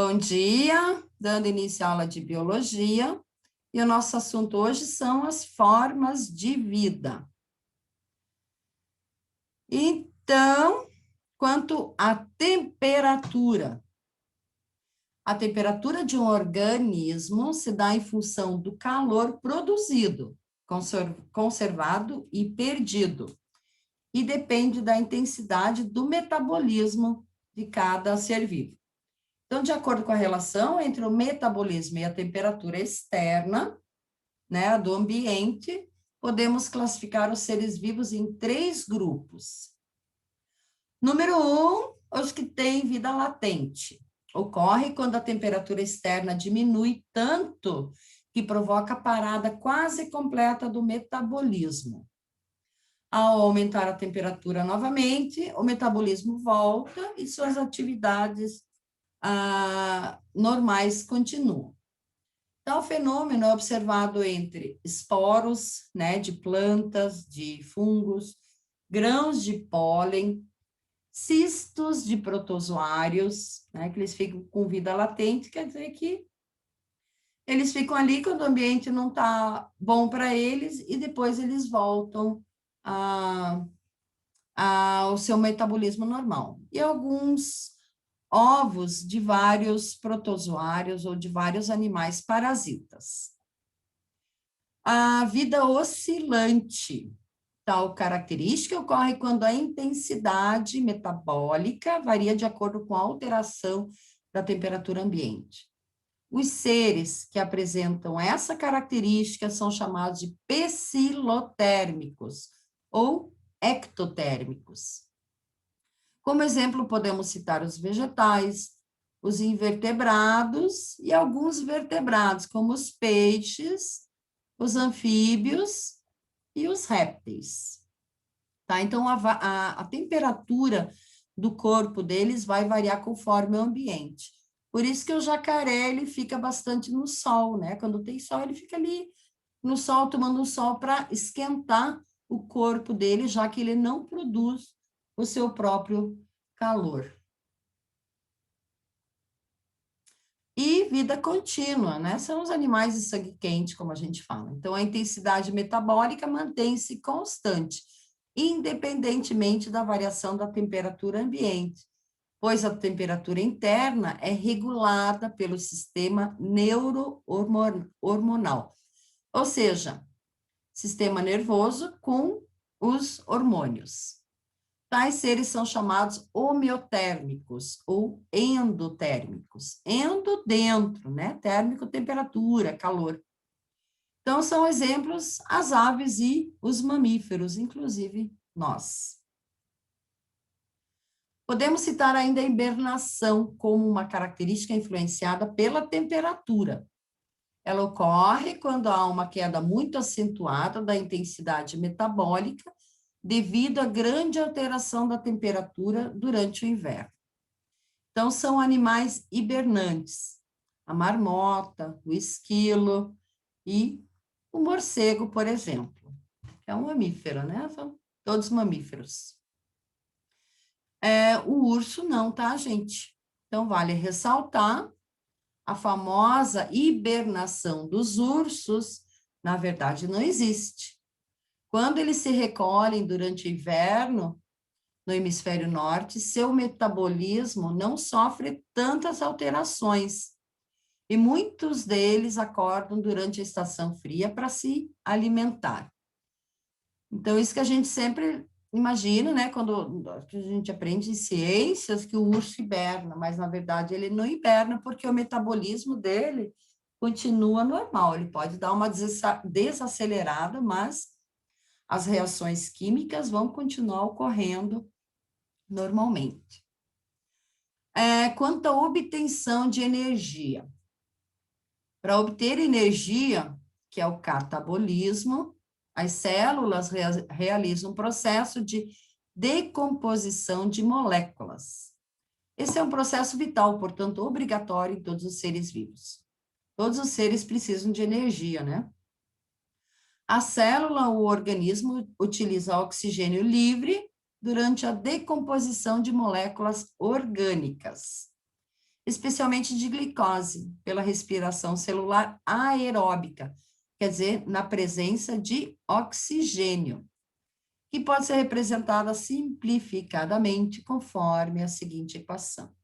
Bom dia, dando início à aula de biologia, e o nosso assunto hoje são as formas de vida. Então, quanto à temperatura. A temperatura de um organismo se dá em função do calor produzido, conservado e perdido, e depende da intensidade do metabolismo de cada ser vivo. Então, de acordo com a relação entre o metabolismo e a temperatura externa, né, do ambiente, podemos classificar os seres vivos em 3 grupos. Número 1, os que têm vida latente. Ocorre quando a temperatura externa diminui tanto que provoca a parada quase completa do metabolismo. Ao aumentar a temperatura novamente, o metabolismo volta e suas atividades normais continuam. Tal fenômeno é observado entre esporos, né, de plantas, de fungos, grãos de pólen, cistos de protozoários, né, que eles ficam com vida latente, quer dizer que eles ficam ali quando o ambiente não está bom para eles e depois eles voltam ao seu metabolismo normal. E alguns ovos de vários protozoários ou de vários animais parasitas. A vida oscilante. Tal característica ocorre quando a intensidade metabólica varia de acordo com a alteração da temperatura ambiente. Os seres que apresentam essa característica são chamados de psilotérmicos ou ectotérmicos. Como exemplo, podemos citar os vegetais, os invertebrados e alguns vertebrados, como os peixes, os anfíbios e os répteis. Tá? Então, a temperatura do corpo deles vai variar conforme o ambiente. Por isso que o jacaré, ele fica bastante no sol, né? Quando tem sol, ele fica ali no sol, tomando um sol para esquentar o corpo dele, já que ele não produz o seu próprio calor. E vida contínua, né? São os animais de sangue quente, como a gente fala. Então, a intensidade metabólica mantém-se constante, independentemente da variação da temperatura ambiente, pois a temperatura interna é regulada pelo sistema neurohormonal, ou seja, sistema nervoso com os hormônios. Tais seres são chamados homeotérmicos ou endotérmicos. Endo, dentro, né? Térmico, temperatura, calor. Então, são exemplos as aves e os mamíferos, inclusive nós. Podemos citar ainda a hibernação como uma característica influenciada pela temperatura. Ela ocorre quando há uma queda muito acentuada da intensidade metabólica devido à grande alteração da temperatura durante o inverno. Então, são animais hibernantes, a marmota, o esquilo e o morcego, por exemplo. É um mamífero, né? São todos mamíferos. O urso não, tá, gente? Então, vale ressaltar a famosa hibernação dos ursos, na verdade, não existe. Quando eles se recolhem durante o inverno, no hemisfério norte, seu metabolismo não sofre tantas alterações. E muitos deles acordam durante a estação fria para se alimentar. Então, isso que a gente sempre imagina, né? Quando a gente aprende em ciências que o urso hiberna, mas, na verdade, ele não hiberna porque o metabolismo dele continua normal. Ele pode dar uma desacelerada, mas as reações químicas vão continuar ocorrendo normalmente. Quanto à obtenção de energia. Para obter energia, que é o catabolismo, as células realizam um processo de decomposição de moléculas. Esse é um processo vital, portanto, obrigatório em todos os seres vivos. Todos os seres precisam de energia, né? A célula, o organismo, utiliza oxigênio livre durante a decomposição de moléculas orgânicas. especialmente de glicose, pela respiração celular aeróbica, quer dizer, na presença de oxigênio, que pode ser representada simplificadamente conforme a seguinte equação.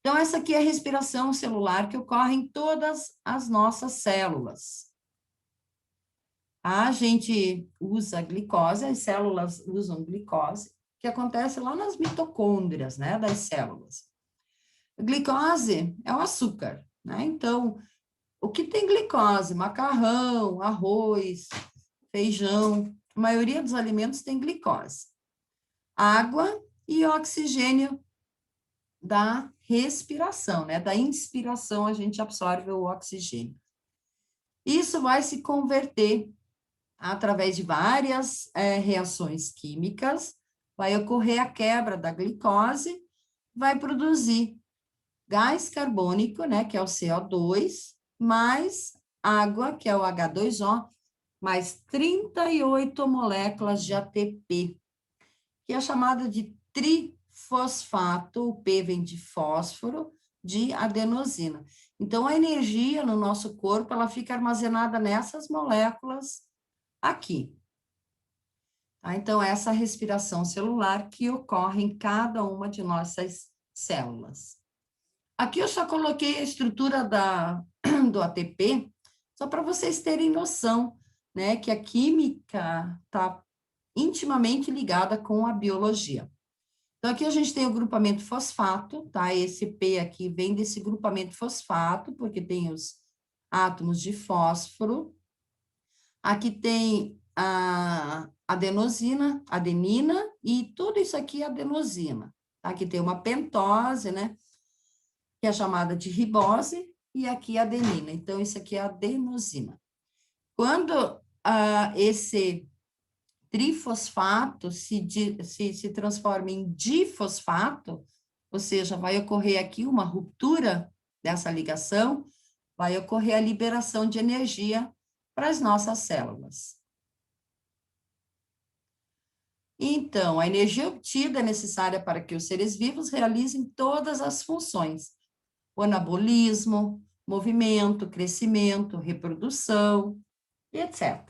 Então, essa aqui é a respiração celular que ocorre em todas as nossas células. A gente usa glicose, as células usam glicose, que acontece lá nas mitocôndrias, né, das células. A glicose é o açúcar, né? Então, o que tem glicose? Macarrão, arroz, feijão, a maioria dos alimentos tem glicose. Água e oxigênio da respiração, né? Da inspiração a gente absorve o oxigênio. Isso vai se converter através de várias reações químicas, vai ocorrer a quebra da glicose, vai produzir gás carbônico, né, que é o CO2, mais água, que é o H2O, mais 38 moléculas de ATP, que é chamada de trifosfato, o P vem de fósforo, de adenosina. Então, a energia no nosso corpo, ela fica armazenada nessas moléculas aqui. Tá? Então, essa respiração celular que ocorre em cada uma de nossas células. Aqui eu só coloquei a estrutura do ATP, só para vocês terem noção, né, que a química está intimamente ligada com a biologia. Então, aqui a gente tem o grupamento fosfato, tá? Esse P aqui vem desse grupamento fosfato, porque tem os átomos de fósforo. Aqui tem a adenosina, adenina, e tudo isso aqui é adenosina. Aqui tem uma pentose, né? Que é chamada de ribose, e aqui a adenina. Então, isso aqui é a adenosina. Quando esse trifosfato se transforma em difosfato, ou seja, vai ocorrer aqui uma ruptura dessa ligação, vai ocorrer a liberação de energia para as nossas células. Então, a energia obtida é necessária para que os seres vivos realizem todas as funções: o anabolismo, movimento, crescimento, reprodução, etc.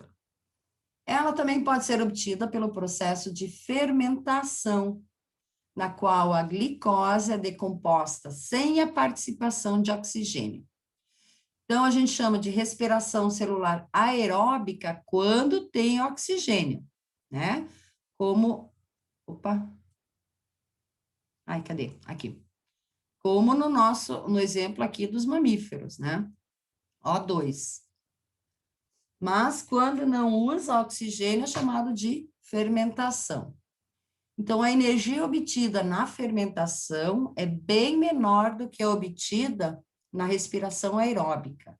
Ela também pode ser obtida pelo processo de fermentação, na qual a glicose é decomposta sem a participação de oxigênio. Então, a gente chama de respiração celular aeróbica quando tem oxigênio, né? Como, cadê? Aqui. Como no exemplo aqui dos mamíferos, né? O2. Mas quando não usa oxigênio é chamado de fermentação. Então, a energia obtida na fermentação é bem menor do que a obtida na respiração aeróbica.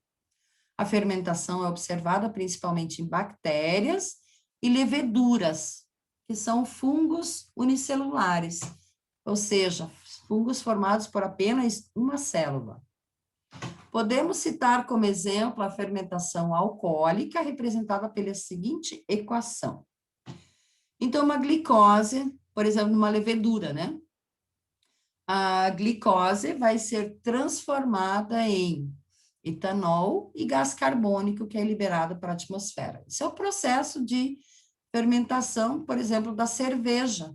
A fermentação é observada principalmente em bactérias e leveduras, que são fungos unicelulares, ou seja, fungos formados por apenas uma célula. Podemos citar como exemplo a fermentação alcoólica, representada pela seguinte equação. Então, uma glicose, por exemplo, numa levedura, né? A glicose vai ser transformada em etanol e gás carbônico, que é liberado para a atmosfera. Esse é o processo de fermentação, por exemplo, da cerveja,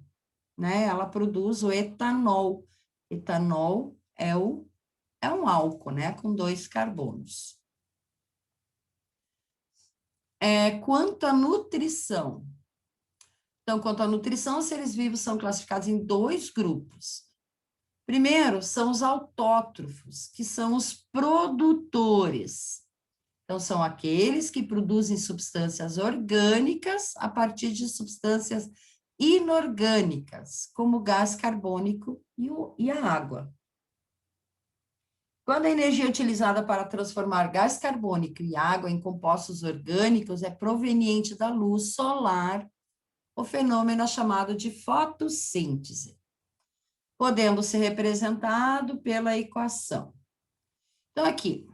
né? Ela produz o etanol. Etanol é um álcool, né? Com 2 carbonos. Quanto à nutrição. Então, quanto à nutrição, os seres vivos são classificados em 2 grupos. Primeiro, são os autótrofos, que são os produtores. Então, são aqueles que produzem substâncias orgânicas a partir de substâncias inorgânicas, como o gás carbônico e a água. Quando a energia utilizada para transformar gás carbônico e água em compostos orgânicos é proveniente da luz solar, o fenômeno é chamado de fotossíntese, podendo ser representado pela equação. Então, aqui,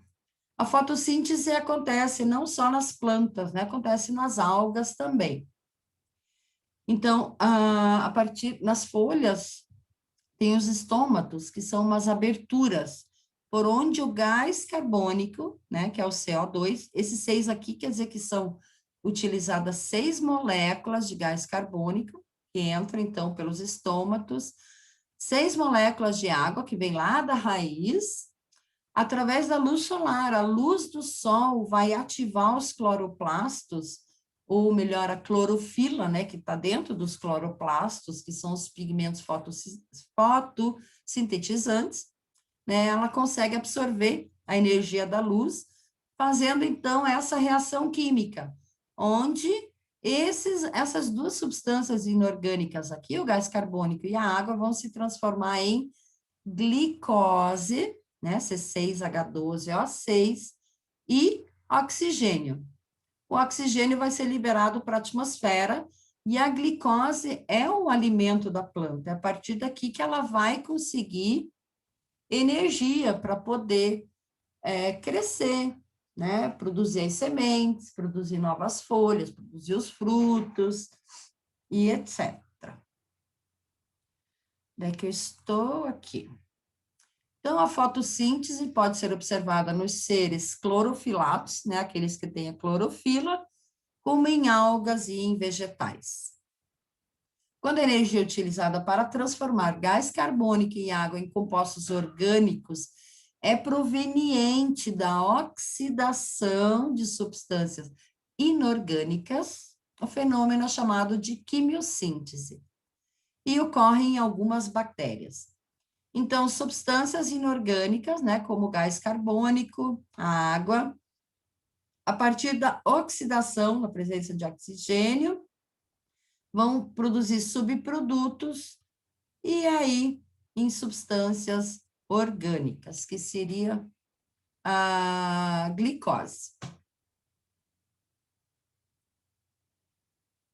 a fotossíntese acontece não só nas plantas, né? Acontece nas algas também. Então, nas folhas, tem os estômatos, que são umas aberturas, por onde o gás carbônico, né, que é o CO2, esses 6 aqui quer dizer que são utilizadas 6 moléculas de gás carbônico, que entram, então, pelos estômatos, 6 moléculas de água, que vem lá da raiz, através da luz solar. A luz do sol vai ativar os cloroplastos, ou melhor, a clorofila, né, que está dentro dos cloroplastos, que são os pigmentos fotossintetizantes, né, ela consegue absorver a energia da luz, fazendo, então, essa reação química, onde essas duas substâncias inorgânicas aqui, o gás carbônico e a água, vão se transformar em glicose, né, C6H12O6, e oxigênio. O oxigênio vai ser liberado para a atmosfera, e a glicose é o alimento da planta. É a partir daqui que ela vai conseguir energia para poder crescer, né? Produzir as sementes, produzir novas folhas, produzir os frutos e etc. Daí que eu estou aqui. Então, a fotossíntese pode ser observada nos seres clorofilados, né? Aqueles que têm a clorofila, como em algas e em vegetais. Quando a energia é utilizada para transformar gás carbônico e água em compostos orgânicos, é proveniente da oxidação de substâncias inorgânicas, o fenômeno é chamado de quimiossíntese, e ocorre em algumas bactérias. Então, substâncias inorgânicas, né, como o gás carbônico, a água, a partir da oxidação, na presença de oxigênio, vão produzir subprodutos, e aí em substâncias orgânicas, que seria a glicose.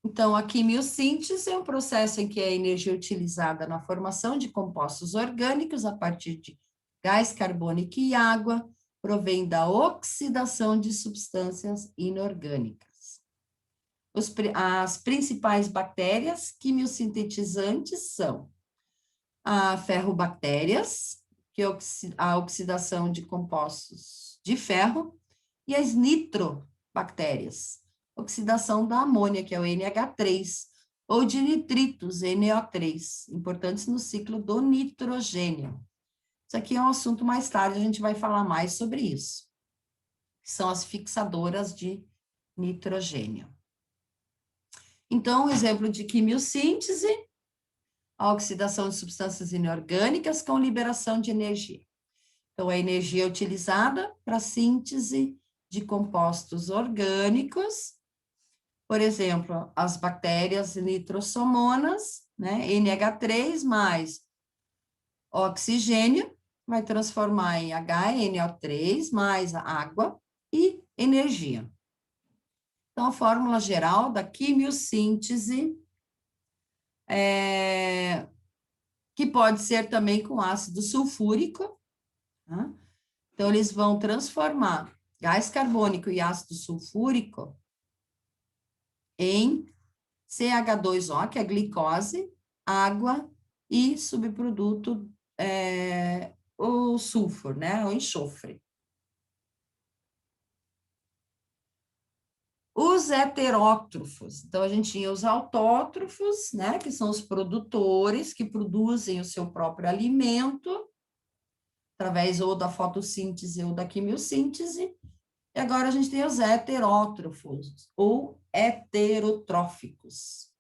Então, a quimiossíntese é um processo em que a energia é utilizada na formação de compostos orgânicos a partir de gás carbônico e água, provém da oxidação de substâncias inorgânicas. As principais bactérias quimiosintetizantes são a ferrobactérias, que é a oxidação de compostos de ferro, e as nitrobactérias, oxidação da amônia, que é o NH3, ou de nitritos, NO3, importantes no ciclo do nitrogênio. Isso aqui é um assunto mais tarde, a gente vai falar mais sobre isso. São as fixadoras de nitrogênio. Então, exemplo de quimiossíntese, a oxidação de substâncias inorgânicas com liberação de energia. Então, a energia é utilizada para a síntese de compostos orgânicos, por exemplo, as bactérias nitrossomonas, né, NH3 mais oxigênio, vai transformar em HNO3 mais a água e energia. Então, a fórmula geral da quimiossíntese que pode ser também com ácido sulfúrico, tá? Então, eles vão transformar gás carbônico e ácido sulfúrico em CH2O, que é glicose, água e subproduto, o sulfur, né, o enxofre. Os heterótrofos, então a gente tinha os autótrofos, né, que são os produtores que produzem o seu próprio alimento, através ou da fotossíntese ou da quimiossíntese, e agora a gente tem os heterótrofos, ou heterotróficos.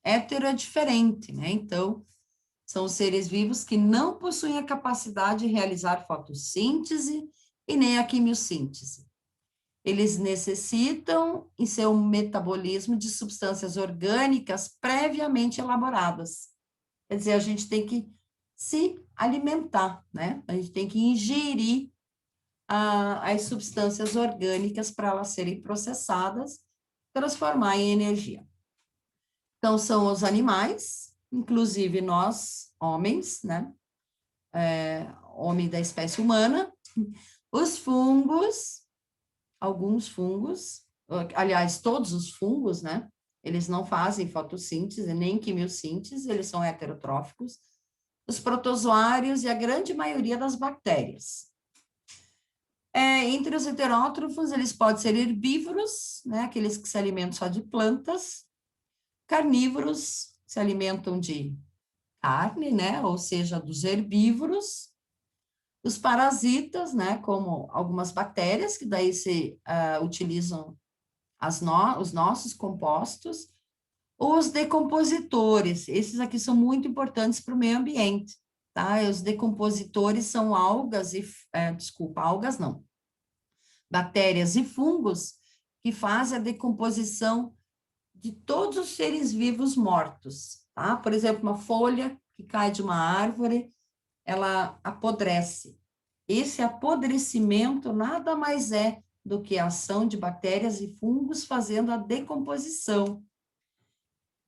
Hétero é diferente, né, então são seres vivos que não possuem a capacidade de realizar fotossíntese e nem a quimiossíntese. Eles necessitam, em seu metabolismo, de substâncias orgânicas previamente elaboradas. Quer dizer, a gente tem que se alimentar, né? A gente tem que ingerir as substâncias orgânicas para elas serem processadas, transformar em energia. Então, são os animais, inclusive nós, homens, né? Homem da espécie humana, os fungos, alguns fungos, aliás, todos os fungos, né? Eles não fazem fotossíntese, nem quimiossíntese, eles são heterotróficos. Os protozoários e a grande maioria das bactérias. Entre os heterótrofos, eles podem ser herbívoros, né, aqueles que se alimentam só de plantas, carnívoros, se alimentam de carne, né, ou seja, dos herbívoros, os parasitas, né, como algumas bactérias, que daí se utilizam os nossos compostos, os decompositores, esses aqui são muito importantes para o meio ambiente, tá? Os decompositores são algas algas não, bactérias e fungos que fazem a decomposição de todos os seres vivos mortos, tá? Por exemplo, uma folha que cai de uma árvore, ela apodrece. Esse apodrecimento nada mais é do que a ação de bactérias e fungos fazendo a decomposição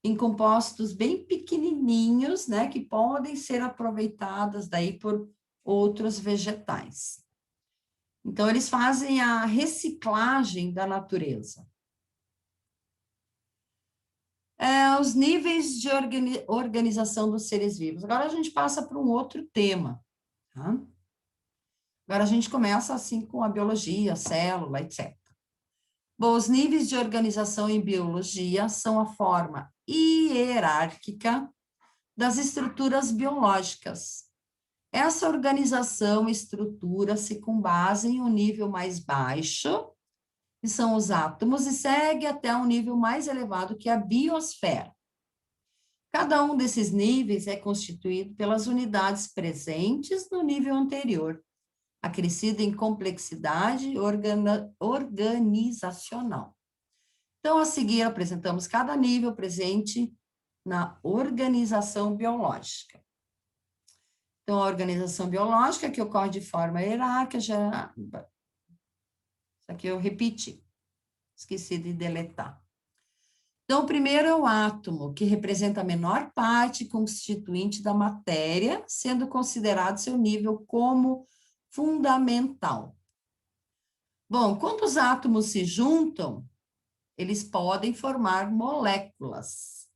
em compostos bem pequenininhos, né, que podem ser aproveitados daí por outros vegetais. Então, eles fazem a reciclagem da natureza. Os níveis de organização dos seres vivos. Agora a gente passa para um outro tema, tá? Agora a gente começa assim com a biologia, a célula, etc. Bom, os níveis de organização em biologia são a forma hierárquica das estruturas biológicas. Essa organização estrutura-se com base em um nível mais baixo, que são os átomos, e segue até um nível mais elevado, que é a biosfera. Cada um desses níveis é constituído pelas unidades presentes no nível anterior, acrescida em complexidade organizacional. Então, a seguir, apresentamos cada nível presente na organização biológica. Então, a organização biológica, que ocorre de forma hierárquica, já... Isso aqui eu repeti, esqueci de deletar. Então, o primeiro é o átomo, que representa a menor parte constituinte da matéria, sendo considerado seu nível como fundamental. Bom, quando os átomos se juntam, eles podem formar moléculas.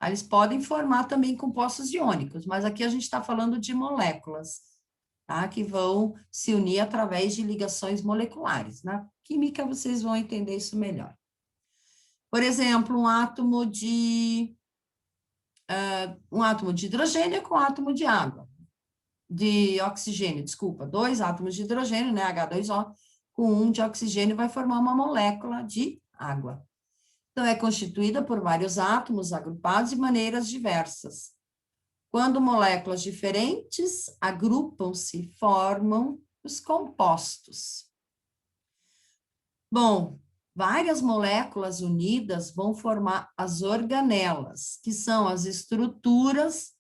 Eles podem formar também compostos iônicos, mas aqui a gente está falando de moléculas, tá? Que vão se unir através de ligações moleculares. Na química, vocês vão entender isso melhor. Por exemplo, um átomo de hidrogênio com átomo de água, de oxigênio, desculpa, 2 átomos de hidrogênio, né, H2O, com 1 de oxigênio, vai formar uma molécula de água. Então, é constituída por vários átomos agrupados de maneiras diversas. Quando moléculas diferentes agrupam-se, formam os compostos. Bom, várias moléculas unidas vão formar as organelas, que são as estruturas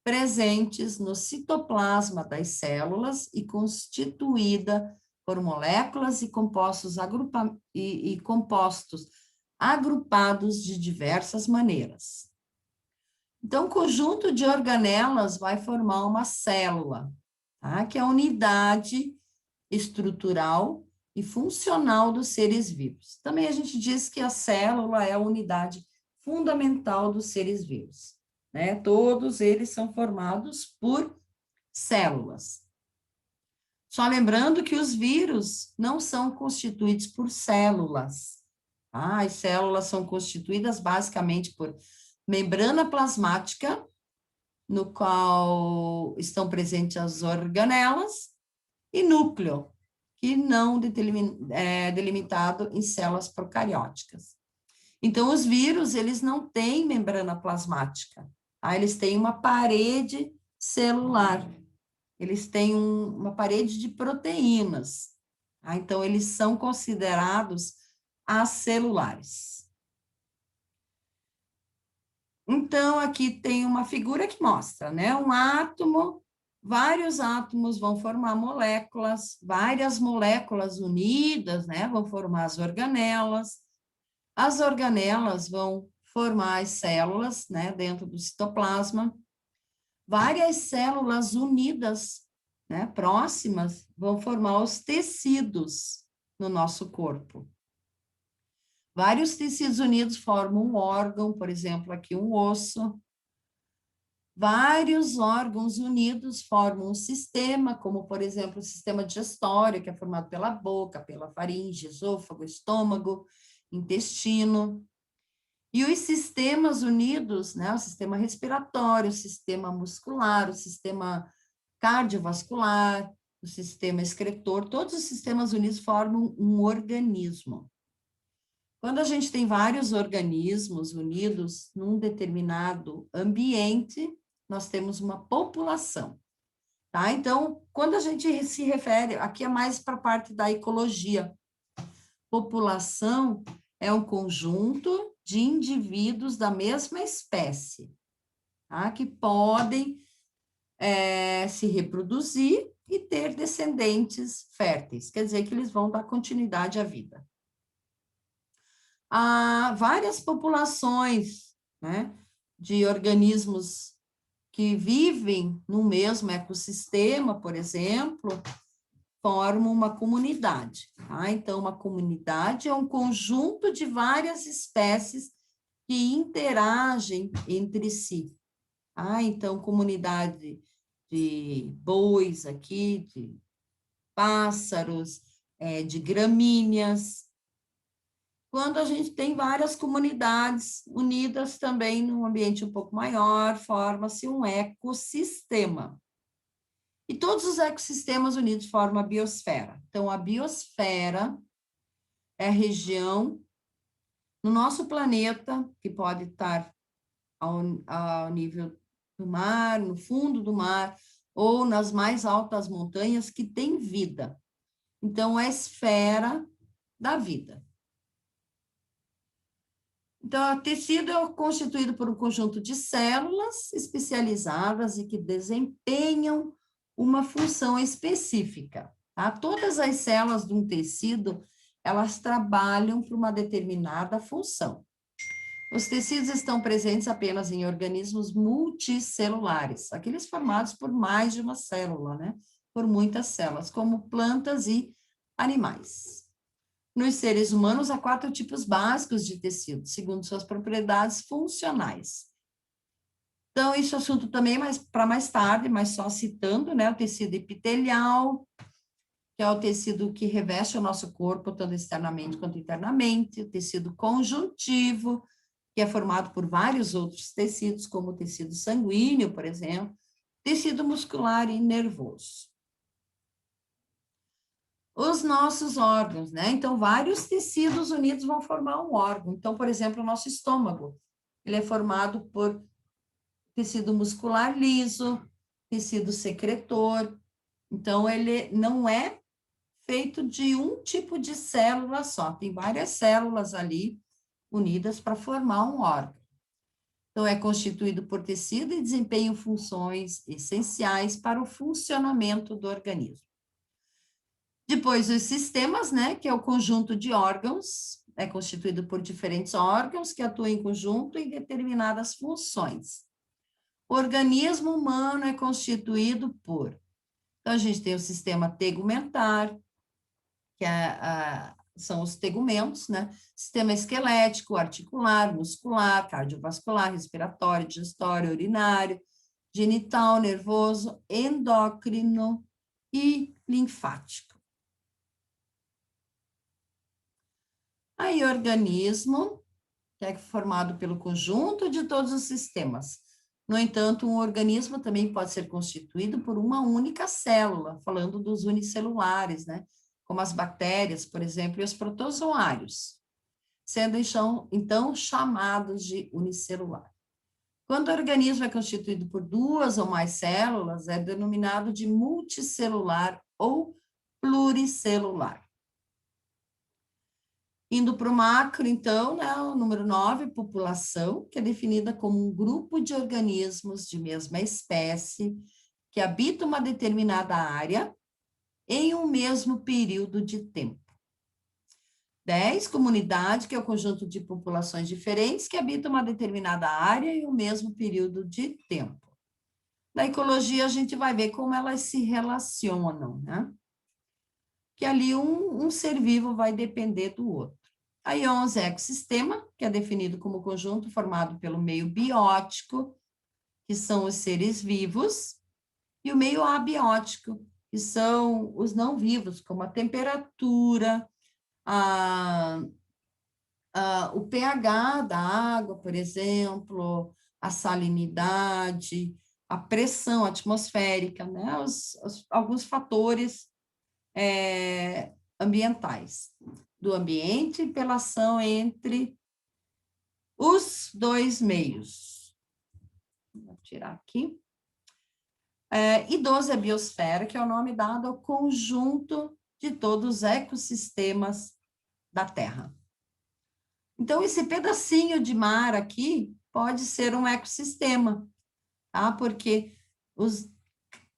presentes no citoplasma das células e constituída por moléculas e compostos agrupados de diversas maneiras. Então, o conjunto de organelas vai formar uma célula, tá? Que é a unidade estrutural e funcional dos seres vivos. Também a gente diz que a célula é a unidade fundamental dos seres vivos, né? Todos eles são formados por células. Só lembrando que os vírus não são constituídos por células. Tá? As células são constituídas basicamente por membrana plasmática, no qual estão presentes as organelas, e núcleo, que não é delimitado em células procarióticas. Então, os vírus, eles não têm membrana plasmática, tá? Eles têm uma parede celular, eles têm uma parede de proteínas, tá? Então, eles são considerados acelulares. Então, aqui tem uma figura que mostra, né? Um átomo, vários átomos vão formar moléculas, várias moléculas unidas, né? Vão formar as organelas vão formar as células, né? Dentro do citoplasma. Várias células unidas, né? Próximas, vão formar os tecidos no nosso corpo. Vários tecidos unidos formam um órgão, por exemplo, aqui um osso. Vários órgãos unidos formam um sistema, como, por exemplo, o sistema digestório, que é formado pela boca, pela faringe, esôfago, estômago, intestino. E os sistemas unidos, né, o sistema respiratório, o sistema muscular, o sistema cardiovascular, o sistema excretor, todos os sistemas unidos formam um organismo. Quando a gente tem vários organismos unidos num determinado ambiente, nós temos uma população, tá? Então, quando a gente se refere, aqui é mais para a parte da ecologia. População é um conjunto de indivíduos da mesma espécie, tá? Que podem se reproduzir e ter descendentes férteis, quer dizer que eles vão dar continuidade à vida. Há várias populações, né, de organismos que vivem no mesmo ecossistema, por exemplo, formam uma comunidade, tá? Então, uma comunidade é um conjunto de várias espécies que interagem entre si. Então, comunidade de bois aqui, de pássaros, de gramíneas. Quando a gente tem várias comunidades unidas também num ambiente um pouco maior, forma-se um ecossistema. E todos os ecossistemas unidos formam a biosfera. Então, a biosfera é a região no nosso planeta que pode estar ao nível do mar, no fundo do mar, ou nas mais altas montanhas que tem vida. Então, é a esfera da vida. Então, o tecido é constituído por um conjunto de células especializadas e que desempenham uma função específica, tá? Todas as células de um tecido, elas trabalham para uma determinada função. Os tecidos estão presentes apenas em organismos multicelulares, aqueles formados por mais de uma célula, né? Por muitas células, como plantas e animais. Nos seres humanos, há 4 tipos básicos de tecido, segundo suas propriedades funcionais. Então, esse assunto também para mais tarde, mas só citando, né? O tecido epitelial, que é o tecido que reveste o nosso corpo, tanto externamente quanto internamente. O tecido conjuntivo, que é formado por vários outros tecidos, como o tecido sanguíneo, por exemplo. Tecido muscular e nervoso. Os nossos órgãos, né? Então, vários tecidos unidos vão formar um órgão. Então, por exemplo, o nosso estômago, ele é formado por tecido muscular liso, tecido secretor. Então, ele não é feito de um tipo de célula só, tem várias células ali unidas para formar um órgão. Então, é constituído por tecido e desempenha funções essenciais para o funcionamento do organismo. Depois, os sistemas, né, que é o conjunto de órgãos, é constituído por diferentes órgãos que atuam em conjunto em determinadas funções. O organismo humano é constituído por... Então, a gente tem o sistema tegumentar, que são os tegumentos, né? Sistema esquelético, articular, muscular, cardiovascular, respiratório, digestório, urinário, genital, nervoso, endócrino e linfático. Aí, organismo, que é formado pelo conjunto de todos os sistemas. No entanto, um organismo também pode ser constituído por uma única célula, falando dos unicelulares, né? Como as bactérias, por exemplo, e os protozoários, sendo então chamados de unicelular. Quando o organismo é constituído por 2 ou mais células, é denominado de multicelular ou pluricelular. Indo para o macro, então, né, o número 9, população, que é definida como um grupo de organismos de mesma espécie que habita uma determinada área em um mesmo período de tempo. 10, comunidade, que é o conjunto de populações diferentes que habitam uma determinada área em um mesmo período de tempo. Na ecologia, a gente vai ver como elas se relacionam, né? Que ali um ser vivo vai depender do outro. Aí, 11, ecossistema, que é definido como conjunto formado pelo meio biótico, que são os seres vivos, e o meio abiótico, que são os não vivos, como a temperatura, o pH da água, por exemplo, a salinidade, a pressão atmosférica, né? Alguns fatores ambientais do ambiente e pela ação entre os dois meios. Vou tirar aqui. E12 é biosfera, que é o nome dado ao conjunto de todos os ecossistemas da Terra. Então, esse pedacinho de mar aqui pode ser um ecossistema, tá? Porque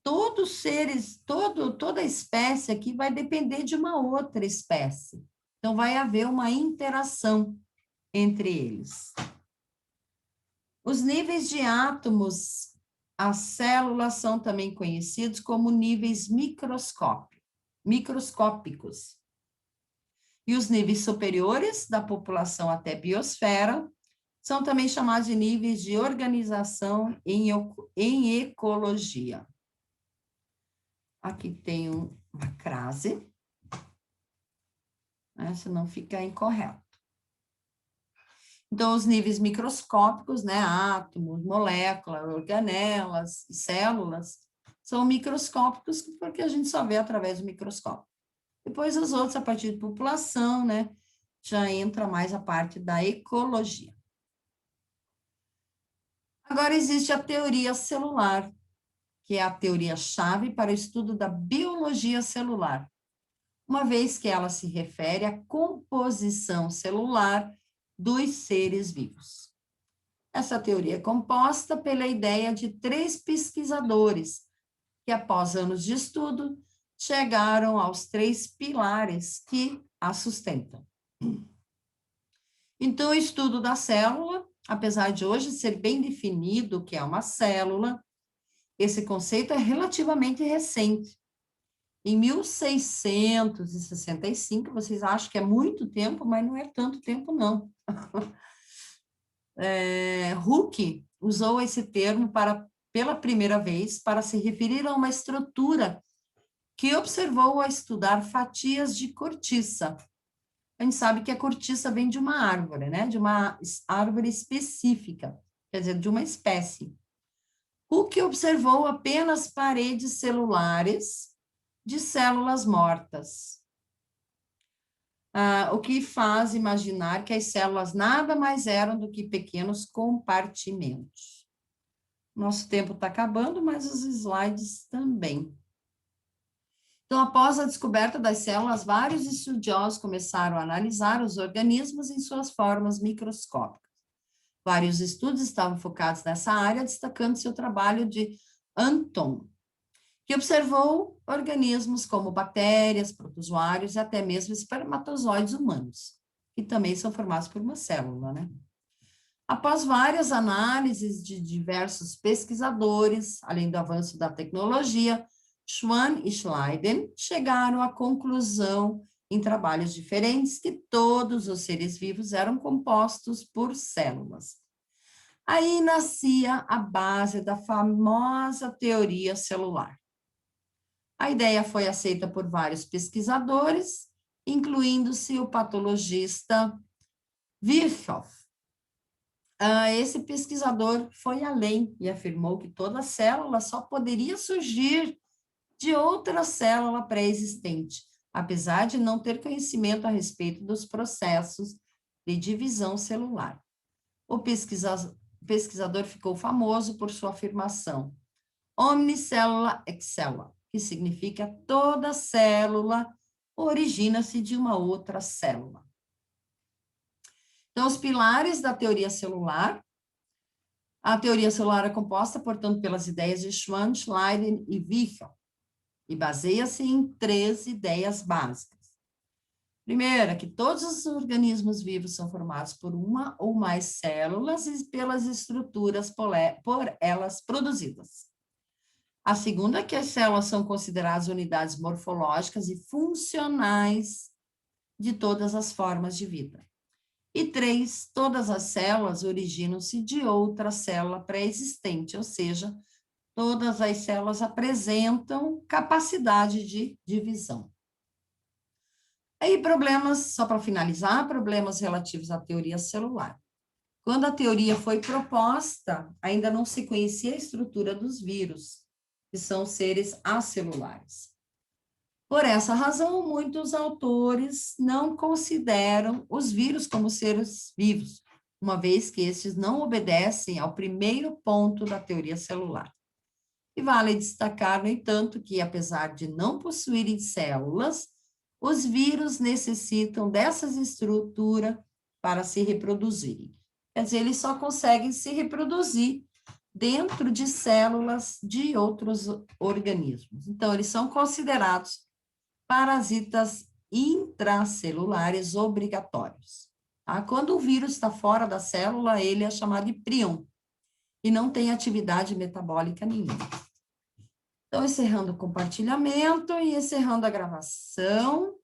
todos os seres, toda espécie aqui vai depender de uma outra espécie. Então, vai haver uma interação entre eles. Os níveis de átomos, as células são também conhecidos como níveis microscópicos. E os níveis superiores da população até biosfera são também chamados de níveis de organização em ecologia. Aqui tem uma crase, né, senão fica incorreto. Então, os níveis microscópicos, né, átomos, moléculas, organelas e células, são microscópicos porque a gente só vê através do microscópio. Depois, os outros, a partir de população, né, já entra mais a parte da ecologia. Agora, existe a teoria celular, que é a teoria-chave para o estudo da biologia celular, uma vez que ela se refere à composição celular dos seres vivos. Essa teoria é composta pela ideia de 3 pesquisadores, que após anos de estudo, chegaram aos 3 pilares que a sustentam. Então, o estudo da célula, apesar de hoje ser bem definido o que é uma célula, esse conceito é relativamente recente. Em 1665, vocês acham que é muito tempo, mas não é tanto tempo, não. Hooke usou esse termo pela primeira vez para se referir a uma estrutura que observou a estudar fatias de cortiça. A gente sabe que a cortiça vem de uma árvore, né? De uma árvore específica, quer dizer, de uma espécie. Hooke observou apenas paredes celulares de células mortas, o que faz imaginar que as células nada mais eram do que pequenos compartimentos. Nosso tempo está acabando, mas os slides também. Então, após a descoberta das células, vários estudiosos começaram a analisar os organismos em suas formas microscópicas. Vários estudos estavam focados nessa área, destacando seu trabalho de Anton, que observou organismos como bactérias, protozoários e até mesmo espermatozoides humanos, que também são formados por uma célula, né? Após várias análises de diversos pesquisadores, além do avanço da tecnologia, Schwann e Schleiden chegaram à conclusão, em trabalhos diferentes, que todos os seres vivos eram compostos por células. Aí nascia a base da famosa teoria celular. A ideia foi aceita por vários pesquisadores, incluindo-se o patologista Virchow. Esse pesquisador foi além e afirmou que toda célula só poderia surgir de outra célula pré-existente, apesar de não ter conhecimento a respeito dos processos de divisão celular. O pesquisador ficou famoso por sua afirmação, omnicellula excella, que significa toda célula origina-se de uma outra célula. Então, os pilares da teoria celular. A teoria celular é composta, portanto, pelas ideias de Schwann, Schleiden e Virchow, e baseia-se em 3 ideias básicas. Primeira, que todos os organismos vivos são formados por uma ou mais células e pelas estruturas por elas produzidas. A segunda, que as células são consideradas unidades morfológicas e funcionais de todas as formas de vida. E 3, todas as células originam-se de outra célula pré-existente, ou seja, todas as células apresentam capacidade de divisão. Aí, problemas, só para finalizar, problemas relativos à teoria celular. Quando a teoria foi proposta, ainda não se conhecia a estrutura dos vírus, que são seres acelulares. Por essa razão, muitos autores não consideram os vírus como seres vivos, uma vez que estes não obedecem ao primeiro ponto da teoria celular. E vale destacar, no entanto, que apesar de não possuírem células, os vírus necessitam dessas estruturas para se reproduzirem. Quer dizer, eles só conseguem se reproduzir dentro de células de outros organismos. Então, eles são considerados parasitas intracelulares obrigatórios. Tá? Quando o vírus está fora da célula, ele é chamado de prion e não tem atividade metabólica nenhuma. Então, encerrando o compartilhamento e encerrando a gravação.